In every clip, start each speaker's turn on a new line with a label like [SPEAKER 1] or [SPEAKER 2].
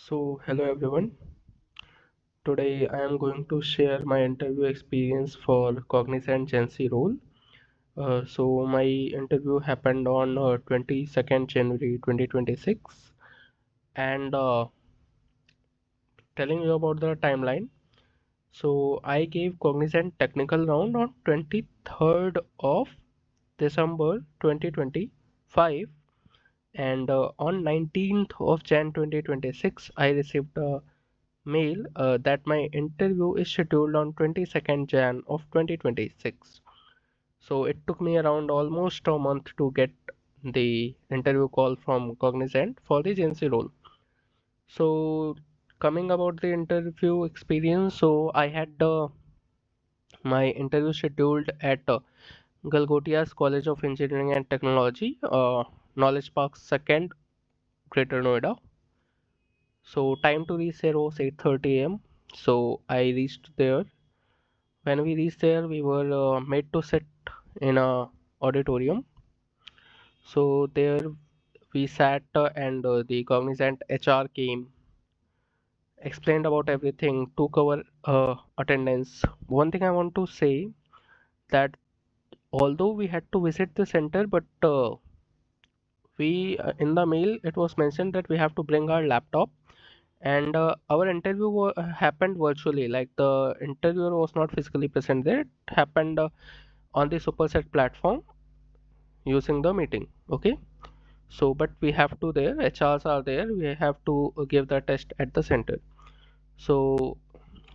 [SPEAKER 1] Hello everyone. Today I am going to share my interview experience for cognizant GenC role. My interview happened on 22nd January 2026, and telling you about the timeline. I gave cognizant technical round on 23rd of December 2025, and on 19th of Jan 2026 I received a mail that my interview is scheduled on 22nd Jan of 2026. So it took me around almost a month to get the interview call from Cognizant for the GenC role. So coming about the interview experience, so I had my interview scheduled at Galgotia's College of Engineering and Technology, Knowledge Park 2nd, Greater Noida. So time to reach there was 8:30 a.m. So I reached there. When we reached there, we were made to sit in a auditorium. So there we sat, and the cognizant HR came, explained about everything, took our attendance. One thing I want to say that although we had to visit the center, but we in the mail it was mentioned that we have to bring our laptop, and our interview happened virtually. Like the interviewer was not physically present there. It happened on the Superset platform using the meeting. Okay, so but we have to there, HRs are there, we have to give the test at the center. So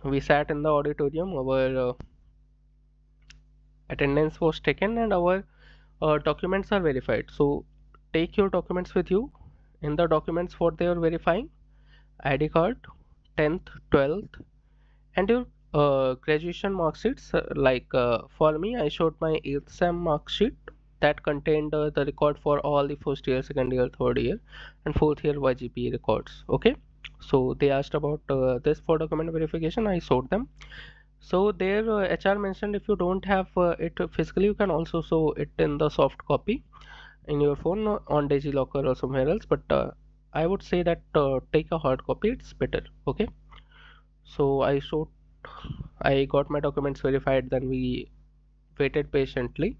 [SPEAKER 1] we sat in the auditorium, our attendance was taken, and our documents are verified. So take your documents with you. In the documents what they are verifying: ID card, 10th, 12th, and your graduation mark sheets. For me, I showed my 8th sem mark sheet that contained the record for all the first year, second year, third year, and fourth year YGPA records. Okay, so they asked about this for document verification. I showed them. So their HR mentioned if you don't have it physically, you can also show it in the soft copy in your phone on DigiLocker or somewhere else. But I would say that take a hard copy. It's better. Okay. So I got my documents verified, then we waited patiently.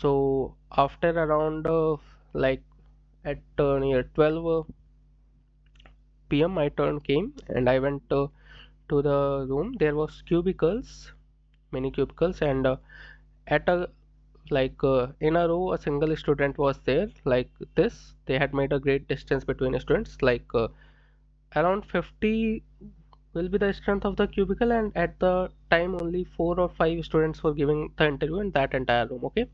[SPEAKER 1] So after around like at near 12 p.m. my turn came, and I went to the room. There was cubicles, many cubicles, and at a in a row a single student was there like this. They had made a great distance between students, around 50 will be the strength of the cubicle, and at the time only 4 or 5 students were giving the interview in that entire room. Okay,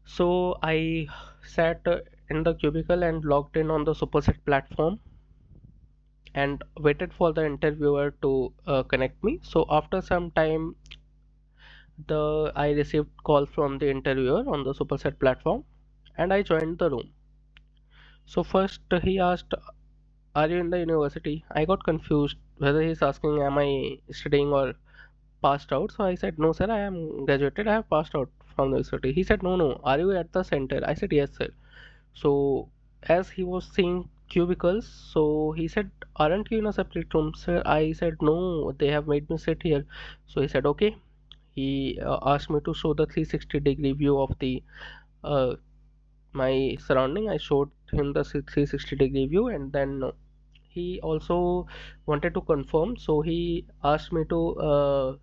[SPEAKER 1] so I sat in the cubicle and logged in on the Superset platform and waited for the interviewer to connect me. So after some time, the I received call from the interviewer on the Superset platform, and I joined the room. So first he asked, "Are you in the university?" I got confused whether he's asking, "Am I studying or passed out?" So I said, "No, sir, I am graduated. I have passed out from the university." He said, "No, no. Are you at the center?" I said, "Yes, sir." So as he was seeing cubicles, so he said, "Aren't you in a separate room, sir?" I said, "No, they have made me sit here." So he said, "Okay." He asked me to show the 360-degree view of the uh, my surrounding. I showed him the 360-degree view, and then he also wanted to confirm. So he asked me to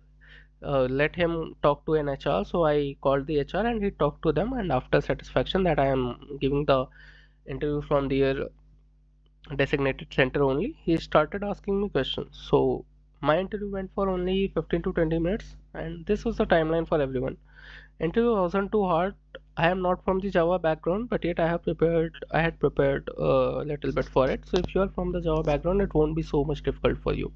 [SPEAKER 1] let him talk to an HR. So I called the HR and he talked to them. And after satisfaction that I am giving the interview from their designated center only, he started asking me questions. So my interview went for only 15 to 20 minutes, and this was the timeline for everyone. Interview wasn't too hard. I am not from the Java background, but yet I had prepared a little bit for it. So if you are from the Java background, it won't be so much difficult for you.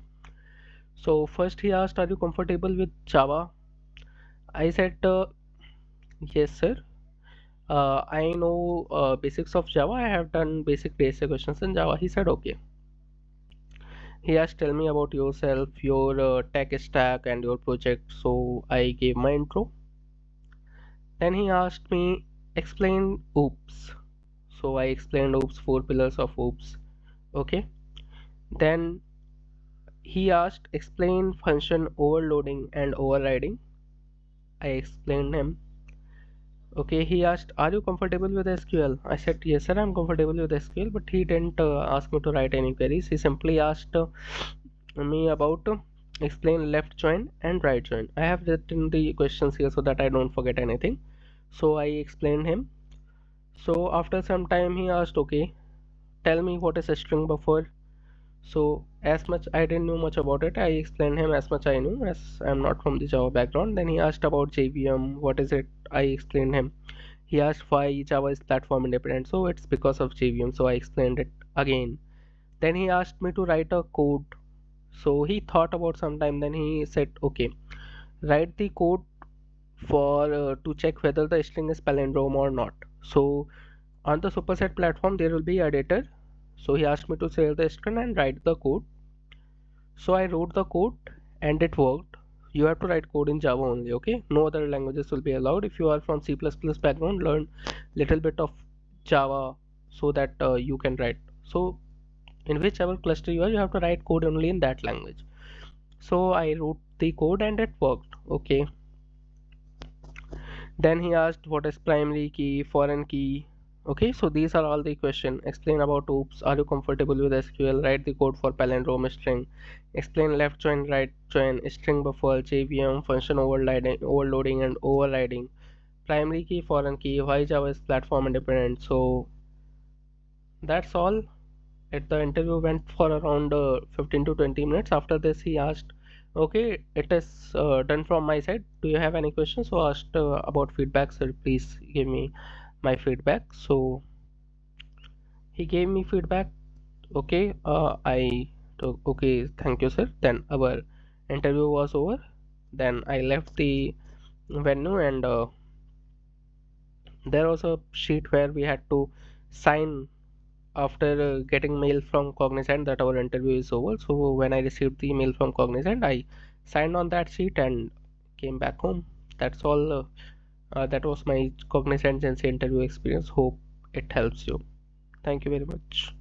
[SPEAKER 1] So first he asked, "Are you comfortable with Java?" I said, "Yes, sir. I know basics of Java. I have done basic basic questions in Java." He said, "Okay." He asked, "Tell me about yourself, your tech stack, and your project." So I gave my intro. Then he asked me, "Explain OOPS." So I explained OOPS, four pillars of OOPS. Okay. Then he asked explain function overloading and overriding. I explained him. Okay, he asked, are you comfortable with SQL? I said, yes, sir, I'm comfortable with SQL, but he didn't ask me to write any queries. He simply asked me about explain left join and right join. I have written the questions here so that I don't forget anything. So I explained him. So after some time, he asked, okay, tell me what is a string buffer. So as much I didn't know much about it, I explained him as much I knew as I'm not from the Java background. Then he asked about JVM, what is it? I explained him. He asked why Java is platform independent. So it's because of JVM. So I explained it again. Then he asked me to write a code. So he thought about some time. Then he said, okay, write the code for to check whether the string is palindrome or not. So on the superset platform, there will be a editor. So he asked me to save the string and write the code. So I wrote the code and it worked. You have to write code in Java only, okay? No other languages will be allowed. If you are from C++ background, learn little bit of Java so that you can write. So in whichever cluster you are, you have to write code only in that language. So I wrote the code and it worked, okay? Then he asked what is primary key, foreign key. Okay, so these are all the question. Explain about oops. Are you comfortable with SQL? Write the code for palindrome string. Explain left join, right join, string buffer, JVM, function overloading and overriding. Primary key, foreign key, why Java is platform independent. So that's all. The interview went for around 15 to 20 minutes. After this, he asked, okay, it is done from my side. Do you have any questions? So asked about feedback, sir, please give me my feedback. So he gave me feedback. Okay, I took, okay, thank you, sir. Then our interview was over. Then I left the venue and there was a sheet where we had to sign after getting mail from Cognizant that our interview is over. So when I received the email from Cognizant, I signed on that sheet and came back home. That's all. That was my Cognizant GenC interview experience. Hope it helps you. Thank you very much.